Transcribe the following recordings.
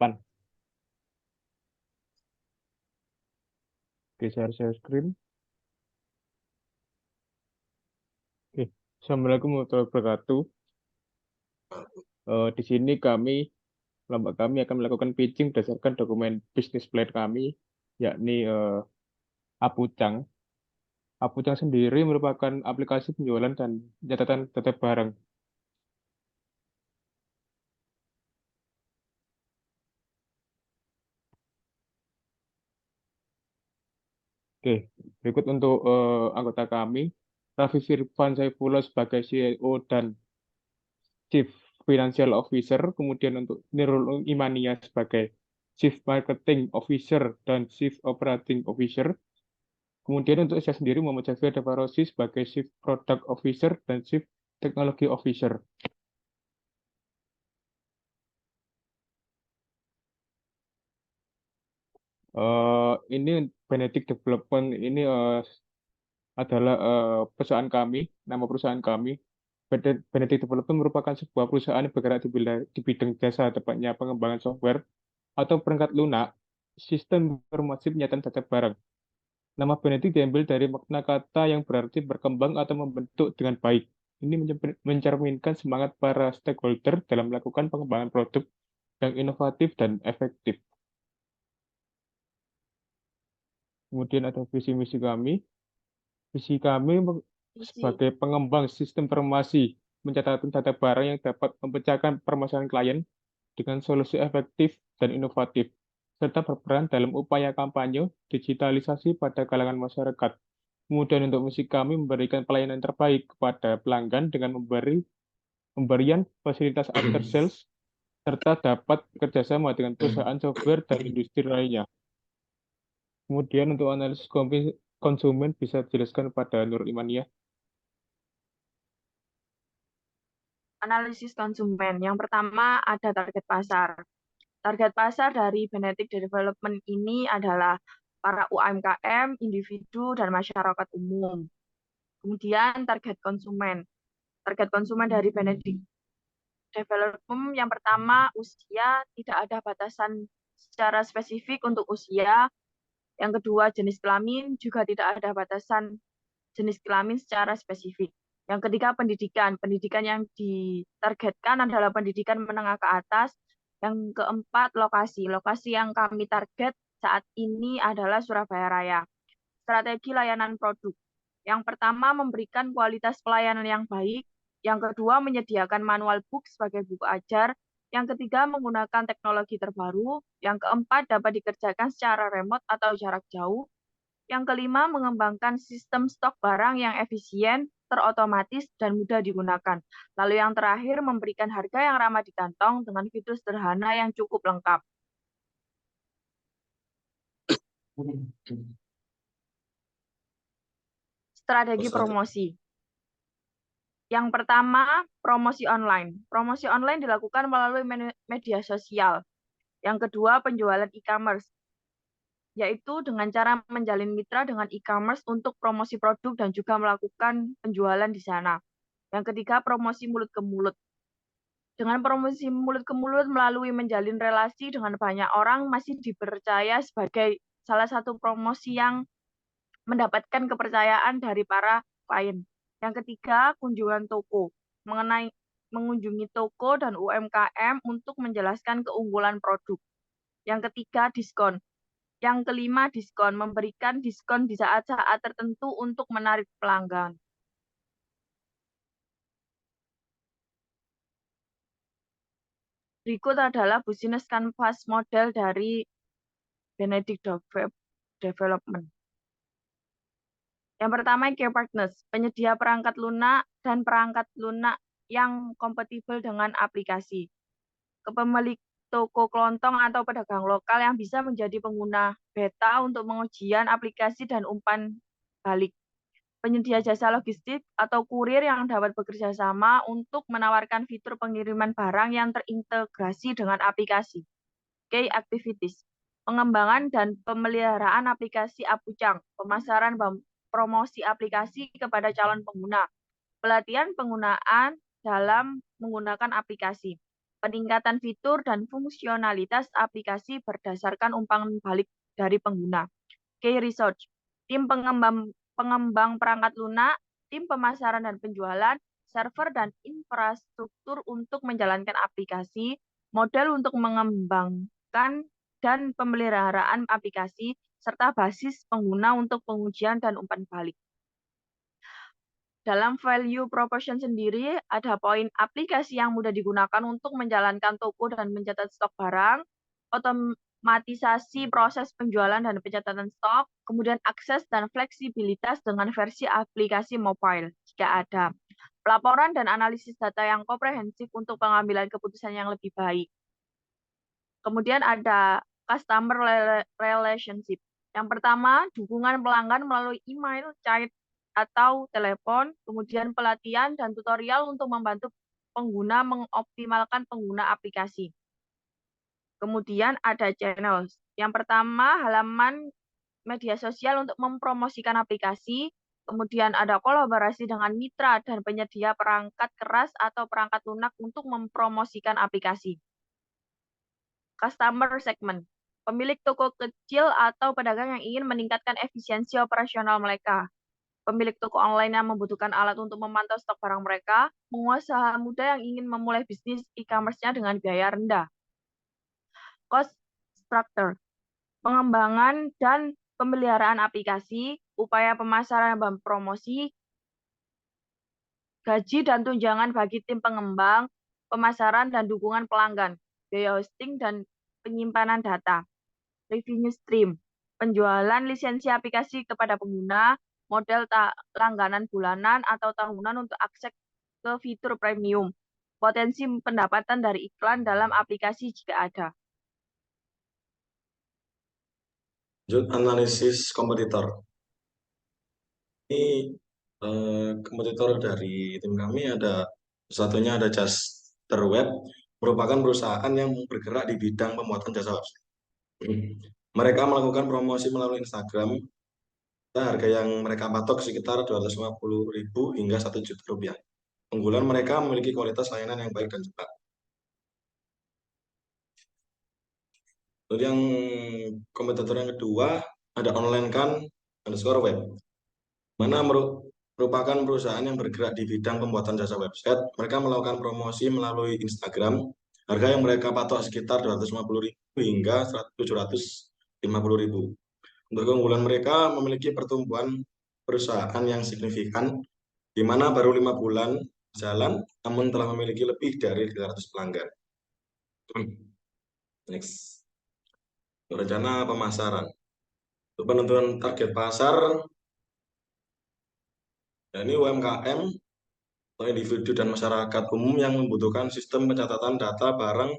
depan. Oke, share screen. Oke, Assalamualaikum warahmatullahi wabarakatuh. Di sini kelompok kami akan melakukan pitching berdasarkan dokumen bisnis plan kami, yakni Apucang. Apucang sendiri merupakan aplikasi penjualan dan catatan data barang. Oke, berikut untuk anggota kami, Raffi Firvan Saifullah sebagai CEO dan Chief Financial Officer, kemudian untuk Nurul Imania sebagai Chief Marketing Officer dan Chief Operating Officer. Kemudian untuk saya sendiri Muhammad Jafir Devarosi sebagai Chief Product Officer dan Chief Technology Officer. Ini Benedict Development ini adalah perusahaan kami, nama perusahaan kami. Benedict Development merupakan sebuah perusahaan yang bergerak di bidang jasa, tepatnya pengembangan software atau perangkat lunak, sistem informasi penyataan data barang. Nama Benedict diambil dari makna kata yang berarti berkembang atau membentuk dengan baik. Ini mencerminkan semangat para stakeholder dalam melakukan pengembangan produk yang inovatif dan efektif. Kemudian ada visi misi kami. Visi kami sebagai pengembang sistem informasi mencatatkan data barang yang dapat memecahkan permasalahan klien dengan solusi efektif dan inovatif, serta berperan dalam upaya kampanye digitalisasi pada kalangan masyarakat. Kemudian untuk misi kami memberikan pelayanan terbaik kepada pelanggan dengan pemberian fasilitas after sales, serta dapat bekerjasama dengan perusahaan software dan industri lainnya. Kemudian untuk analisis konsumen bisa dijelaskan pada Nur Imania. Analisis konsumen. Yang pertama ada target pasar. Target pasar dari Benedict Development ini adalah para UMKM, individu, dan masyarakat umum. Kemudian target konsumen. Target konsumen dari Benedict Development yang pertama usia, tidak ada batasan secara spesifik untuk usia. Yang kedua jenis kelamin, juga tidak ada batasan jenis kelamin secara spesifik. Yang ketiga pendidikan. Pendidikan yang ditargetkan adalah pendidikan menengah ke atas. Yang keempat lokasi. Lokasi yang kami target saat ini adalah Surabaya Raya. Strategi layanan produk. Yang pertama memberikan kualitas pelayanan yang baik. Yang kedua menyediakan manual book sebagai buku ajar. Yang ketiga menggunakan teknologi terbaru. Yang keempat dapat dikerjakan secara remote atau jarak jauh. Yang kelima, mengembangkan sistem stok barang yang efisien, terotomatis, dan mudah digunakan. Lalu yang terakhir, memberikan harga yang ramah di kantong dengan fitur sederhana yang cukup lengkap. Strategi promosi. Yang pertama, promosi online. Promosi online dilakukan melalui media sosial. Yang kedua, penjualan e-commerce, yaitu dengan cara menjalin mitra dengan e-commerce untuk promosi produk dan juga melakukan penjualan di sana. Yang ketiga, promosi mulut ke mulut. Dengan promosi mulut ke mulut melalui menjalin relasi dengan banyak orang masih dipercaya sebagai salah satu promosi yang mendapatkan kepercayaan dari para klien. Yang ketiga, kunjungan toko. Mengunjungi toko dan UMKM untuk menjelaskan keunggulan produk. Yang ketiga, diskon. Yang kelima, diskon. Memberikan diskon di saat-saat tertentu untuk menarik pelanggan. Berikut adalah business canvas model dari Benedict Development. Yang pertama, key partners, penyedia perangkat lunak dan perangkat lunak yang kompatibel dengan aplikasi. Kepemilik toko kelontong atau pedagang lokal yang bisa menjadi pengguna beta untuk pengujian aplikasi dan umpan balik. Penyedia jasa logistik atau kurir yang dapat bekerja sama untuk menawarkan fitur pengiriman barang yang terintegrasi dengan aplikasi. Key activities, pengembangan dan pemeliharaan aplikasi Apucang, pemasaran promosi aplikasi kepada calon pengguna, pelatihan penggunaan dalam menggunakan aplikasi, peningkatan fitur dan fungsionalitas aplikasi berdasarkan umpan balik dari pengguna. Key research, tim pengembang perangkat lunak, tim pemasaran dan penjualan, server dan infrastruktur untuk menjalankan aplikasi, model untuk mengembangkan dan pemeliharaan aplikasi, serta basis pengguna untuk pengujian dan umpan balik. Dalam value proposition sendiri, ada poin aplikasi yang mudah digunakan untuk menjalankan toko dan mencatat stok barang, otomatisasi proses penjualan dan pencatatan stok, kemudian akses dan fleksibilitas dengan versi aplikasi mobile jika ada, pelaporan dan analisis data yang komprehensif untuk pengambilan keputusan yang lebih baik. Kemudian ada customer relationship. Yang pertama, dukungan pelanggan melalui email, chat, atau telepon, kemudian pelatihan dan tutorial untuk membantu pengguna mengoptimalkan pengguna aplikasi. Kemudian ada channels. Yang pertama, halaman media sosial untuk mempromosikan aplikasi. Kemudian ada kolaborasi dengan mitra dan penyedia perangkat keras atau perangkat lunak untuk mempromosikan aplikasi. Customer segment. Pemilik toko kecil atau pedagang yang ingin meningkatkan efisiensi operasional mereka. Pemilik toko online yang membutuhkan alat untuk memantau stok barang mereka, pengusaha muda yang ingin memulai bisnis e-commerce-nya dengan biaya rendah. Cost structure, pengembangan dan pemeliharaan aplikasi, upaya pemasaran dan promosi, gaji dan tunjangan bagi tim pengembang, pemasaran dan dukungan pelanggan, biaya hosting dan penyimpanan data, revenue stream, penjualan lisensi aplikasi kepada pengguna, model langganan bulanan atau tahunan untuk akses ke fitur premium, potensi pendapatan dari iklan dalam aplikasi jika ada. Lanjut, analisis kompetitor. Ini kompetitor dari tim kami ada satunya ada Just3Web, merupakan perusahaan yang bergerak di bidang pembuatan jasa website. Mereka melakukan promosi melalui Instagram. Harga yang mereka patok sekitar 250.000 hingga 1 juta rupiah. Unggulan mereka memiliki kualitas layanan yang baik dan cepat. Lalu yang kompetitor yang kedua ada onlinekan_web, mana merupakan perusahaan yang bergerak di bidang pembuatan jasa website. Mereka melakukan promosi melalui Instagram. Harga yang mereka patok sekitar 250.000 hingga 750.000. Untuk keunggulan mereka memiliki pertumbuhan perusahaan yang signifikan, di mana baru 5 bulan jalan, namun telah memiliki lebih dari 300 pelanggan. Next. Rencana pemasaran. Untuk penentuan target pasar, ini UMKM atau individu dan masyarakat umum yang membutuhkan sistem pencatatan data barang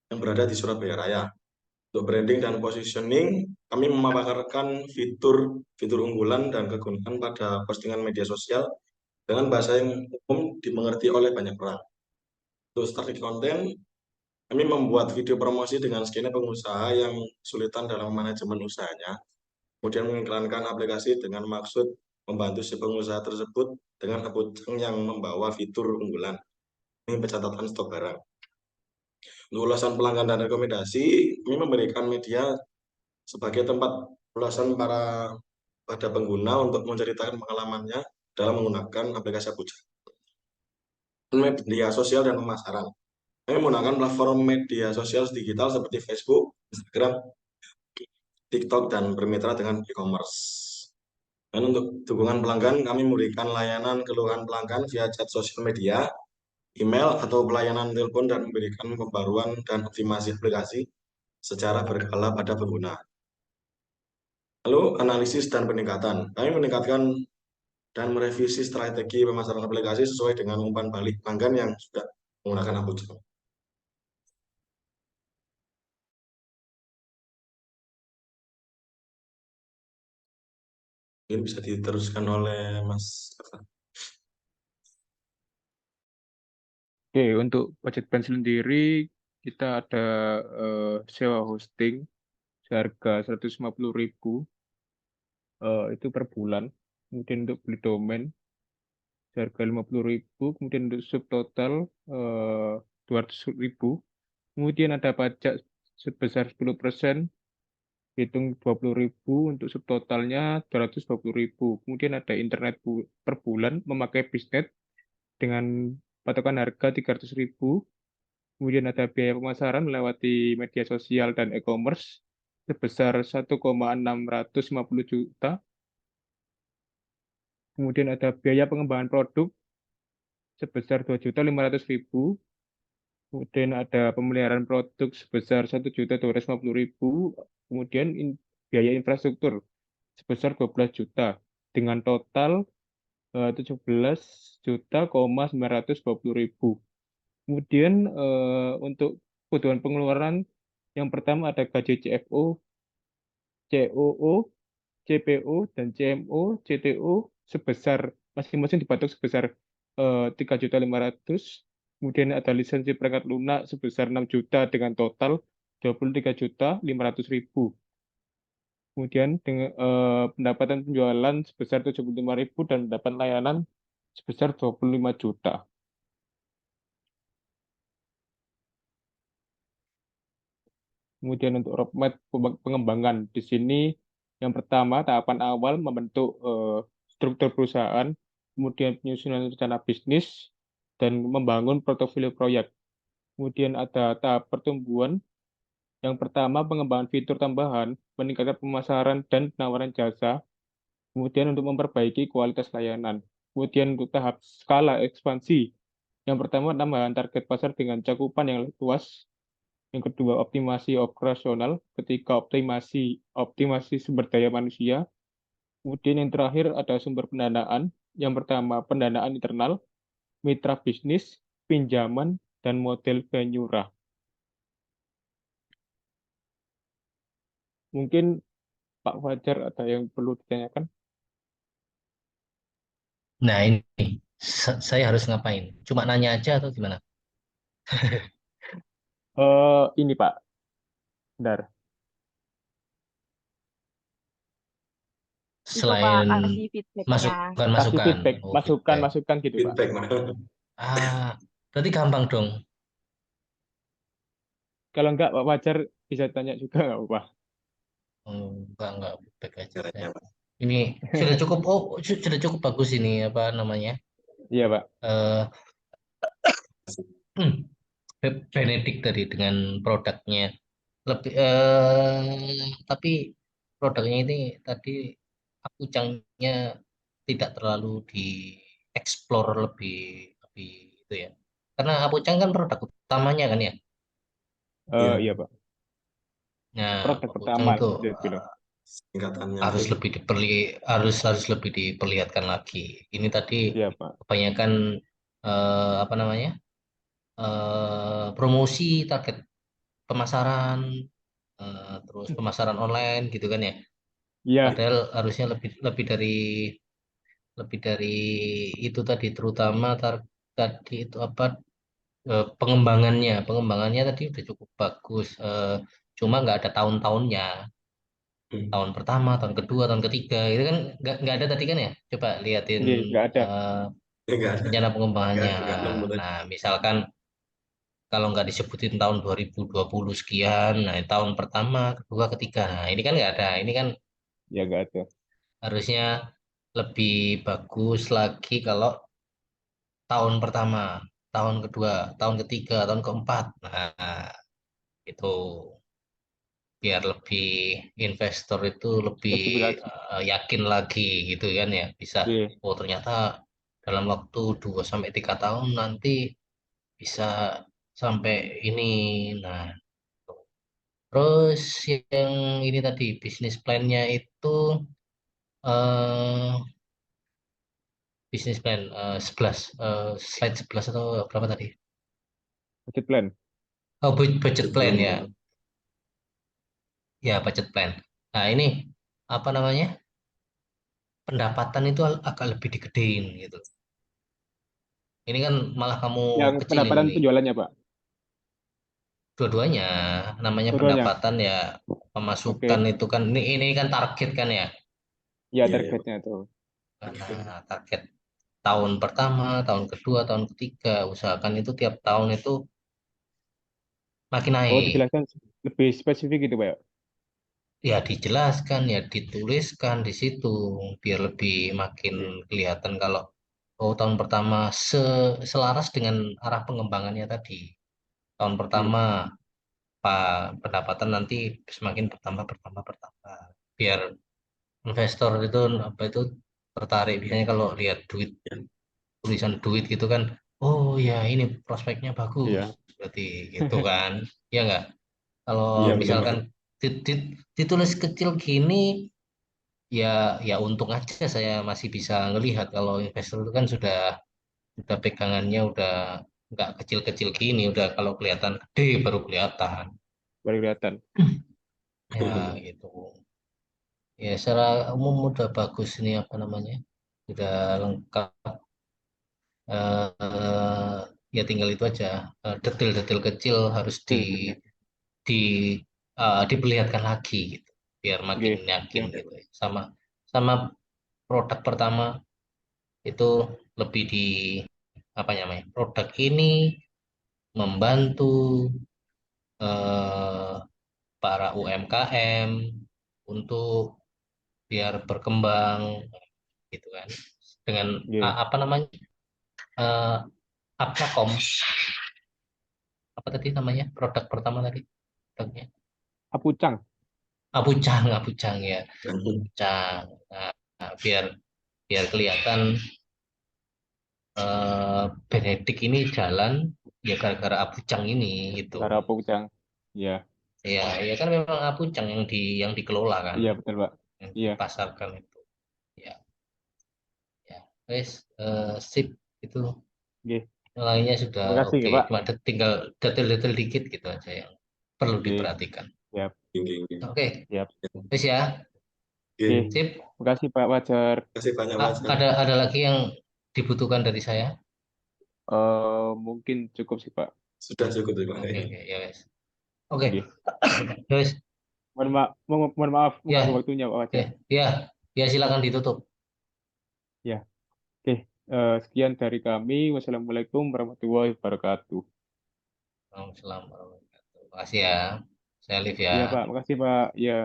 yang berada di Surabaya Raya. Untuk branding dan positioning, kami memaparkan fitur unggulan dan kegunaan pada postingan media sosial dengan bahasa yang umum dimengerti oleh banyak orang. Untuk strategi konten, kami membuat video promosi dengan skema pengusaha yang kesulitan dalam manajemen usahanya, kemudian mengiklankan aplikasi dengan maksud membantu si pengusaha tersebut dengan aplikasi yang membawa fitur unggulan. Ini pencatatan stok barang. Untuk ulasan pelanggan dan rekomendasi, kami memberikan media sebagai tempat ulasan pada pengguna untuk menceritakan pengalamannya dalam menggunakan aplikasi Apuja. Media sosial dan pemasaran. Kami menggunakan platform media sosial digital seperti Facebook, Instagram, TikTok, dan bermitra dengan e-commerce. Dan untuk dukungan pelanggan, kami memberikan layanan keluhan pelanggan via chat sosial media, email, atau pelayanan telepon, dan memberikan pembaruan dan optimasi aplikasi secara berkala pada pengguna. Lalu analisis dan peningkatan. Kami meningkatkan dan merevisi strategi pemasaran aplikasi sesuai dengan umpan balik pelanggan yang sudah menggunakan Apuja. Ini bisa diteruskan oleh Mas. Oke, untuk budget plan sendiri kita ada sewa hosting seharga 150.000 itu per bulan. Kemudian untuk beli domain seharga 50.000, kemudian untuk subtotal 200.000. Kemudian ada pajak sebesar 10%, hitung 20.000 untuk subtotalnya 220.000. Kemudian ada internet per bulan memakai bisnet dengan patokan harga 300.000. Kemudian ada biaya pemasaran melewati media sosial dan e-commerce sebesar 1,650 juta. Kemudian ada biaya pengembangan produk sebesar 2.500.000. Kemudian ada pemeliharaan produk sebesar 1.250.000. Kemudian biaya infrastruktur sebesar 12 juta dengan total 17.920.000. Kemudian untuk kebutuhan pengeluaran yang pertama ada gaji CFO, COO, CPO, dan CMO, CTO sebesar masing-masing dipatok sebesar 3.500.000. Kemudian ada lisensi perangkat lunak sebesar 6 juta dengan total 23.500.000. Kemudian dengan pendapatan penjualan sebesar 75.000 dan pendapatan layanan sebesar 25 juta. Kemudian untuk roadmap pengembangan di sini yang pertama tahapan awal membentuk struktur perusahaan, kemudian penyusunan rencana bisnis dan membangun portofolio proyek. Kemudian ada tahap pertumbuhan. Yang pertama pengembangan fitur tambahan, meningkatkan pemasaran dan penawaran jasa. Kemudian untuk memperbaiki kualitas layanan. Kemudian untuk tahap skala ekspansi. Yang pertama tambahan target pasar dengan cakupan yang luas. Yang kedua, optimasi operasional. Ketiga, optimasi sumber daya manusia. Kemudian yang terakhir ada sumber pendanaan. Yang pertama, pendanaan internal, mitra bisnis, pinjaman, dan model Banyura. Mungkin Pak Fajar ada yang perlu ditanyakan? Nah, ini saya harus ngapain? Cuma nanya aja atau gimana? Ini Pak, bentar. Itu Pak, Selain kasih feedbacknya. Kasih masukan-masukan. feedback, Oh, feedback. masukan gitu Pak. Feedback, Mas. Berarti gampang dong. Kalau enggak Pak Fajar bisa tanya juga nggak apa-apa. Enggak feedback aja saya. Caranya, Pak. Ini sudah cukup, sudah cukup bagus ini, apa namanya? Iya Pak. Eh, Benedict tadi dengan produknya. Lebih, tapi produknya ini tadi aku cangnya tidak terlalu dieksplor lebih lebih itu ya. Karena Apucang kan produk utamanya kan ya. Iya, Iya Pak. Nah, Produk Apucang pertama itu dia bilang. singkatannya itu. harus lebih diperlihatkan lagi. Ini tadi Iya Pak. kebanyakan apa namanya? Promosi target pemasaran, terus pemasaran online gitu kan ya. Iya, Padahal harusnya lebih lebih dari itu tadi, terutama tadi itu apa, pengembangannya tadi udah cukup bagus. Cuma nggak ada tahun-tahunnya, Hmm. tahun pertama, tahun kedua, tahun ketiga itu kan nggak ada tadi kan ya. Coba liatin nggak ada. eh, Enggak ada, rencana pengembangannya. enggak nemu tadi. Nah, misalkan kalau nggak disebutin tahun 2020 sekian, nah tahun pertama, kedua, ketiga, nah ini kan nggak ada. Ini kan Ya nggak ada. harusnya lebih bagus lagi kalau tahun pertama, tahun kedua, tahun ketiga, tahun keempat. Nah, itu biar lebih investor itu lebih Spesifikasi. yakin lagi gitu kan ya. Bisa, Iya. oh ternyata dalam waktu 2 sampai 3 tahun nanti bisa sampai ini. Nah, terus yang ini tadi bisnis plan-nya itu eh bisnis plan 11, slide 11 atau berapa tadi? Budget plan. Oh, budget plan Plan. ya. Ya, budget plan. Nah, ini apa namanya? Pendapatan itu agak lebih digedein gitu. Ini kan malah kamu Yang kecilin pendapatan ini. penjualannya Pak. Dua-duanya namanya Dua-duanya. pendapatan ya, pemasukan Oke. itu kan ini kan target kan ya. Ya Iya, iya, Pak. targetnya tuh. Karena target tahun pertama, tahun kedua, tahun ketiga, usahakan itu tiap tahun itu makin Oh, naik. dijelaskan lebih spesifik gitu, Pak. Ya dijelaskan, ya dituliskan di situ biar lebih makin Oke. kelihatan kalau oh tahun pertama selaras dengan arah pengembangannya tadi. Tahun Oke. pertama pendapatan nanti semakin bertambah. Biar investor itu apa itu tertarik. Biasanya kalau lihat duit, tulisan duit gitu kan, oh ya ini prospeknya bagus. Iya. Berarti gitu kan. Ya enggak? Kalau Iya betul Pak. misalkan ditulis kecil gini, ya ya untung aja saya masih bisa ngelihat. Kalau investor itu kan sudah pegangannya udah nggak kecil-kecil gini, udah kalau kelihatan gede baru kelihatan. Baru kelihatan. Ya gitu. Ya secara umum udah bagus ini apa namanya, udah lengkap. eh ya tinggal itu aja. Detail-detail kecil harus Hmm. di diperlihatkan lagi gitu biar makin Oke. yakin Oke. gitu. Sama sama produk pertama itu lebih di apa namanya, produk ini membantu eh, para UMKM untuk biar berkembang gitu kan, dengan Oke. apa namanya, eh Apcom, apa tadi namanya produk pertama tadi produknya, Apucang. Apucang ya, Apucang. Nah, biar biar kelihatan Benedik ini jalan ya gara-gara Apucang ini gitu. Cara Apucang. Iya. Ya, ya kan memang Apucang yang dikelola kan, Iya, betul, Pak. yang Iya. dipasarkan itu. Ya, ya. Wes, sip itu. Oke. Yang lainnya sudah Terima kasih ya, oke. Pak. Cuma tinggal detail-detail dikit gitu aja yang perlu Oke. diperhatikan. Siap. Oke, oke. Oke, Siap. wes ya. Oke. Oke. Sip. Terima kasih, Pak Wajar. Terima kasih banyak Mas. Ada lagi yang dibutuhkan dari saya? Mungkin cukup sih, Pak. Sudah cukup ya Pak. Oke, oke, ya wes. Oke, Oke. ya wes. Mohon maaf mengganggu Ya, waktunya, Pak ya, Wajar. ya, ya silakan ditutup. Ya. Oke. Sekian dari kami. Wassalamualaikum warahmatullahi wabarakatuh. Assalamualaikum warahmatullahi wabarakatuh. Terima kasih ya. Saya Liv ya. Iya, Pak. Makasih, Pak. Ya.